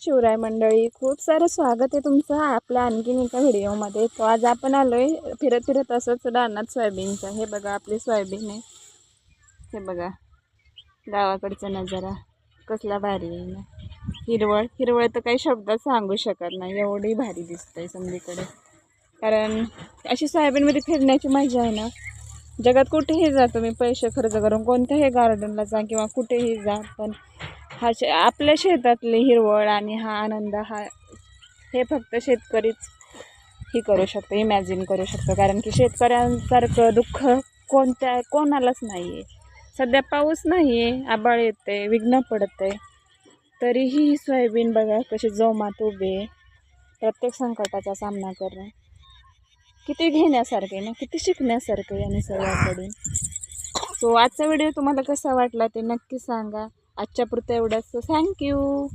शिवराय मंडळी, खूप सारं स्वागत आहे तुमचं आपल्या आणखीन एका व्हिडिओमध्ये. तो आज आपण आलोय फिरत फिरत असंच रानात सोयाबीनचं. हे बघा आपली सोयाबीन आहे. हे बघा गावाकडचा नजारा कसला भारी आहे ना. हिरवळ हिरवळ तर काही शब्दात सांगू शकत नाही, एवढी भारी दिसतंय सगळीकडे. कारण अशी सोयाबीनमध्ये फिरण्याची मजा आहे ना, जगात कुठेही जा तुम्ही पैसे खर्च करून, कोणत्याही गार्डनला जा किंवा कुठेही जा, पण आपल्या शेतातली हिरवळ आणि हा आनंद हे फक्त शेतकरीच ही करू शकतो, इमॅजिन करू शकतो. कारण की शेतकऱ्यांसारखं दुःख कोणालाच नाही आहे. सध्या पाऊस नाही आहे, आभाळ येते, विघ्न पडते, तरीही सोयाबीन बघा कशी जोमात उभे, प्रत्येक संकटाचा सामना करणं किती घेण्यासारखं आहे ना, किती शिकण्यासारखं आहे निसर्गाकडून. सो आजचा व्हिडिओ तुम्हाला कसा वाटला ते नक्की सांगा. आजच्या पुरतं एवढंच. थँक्यू.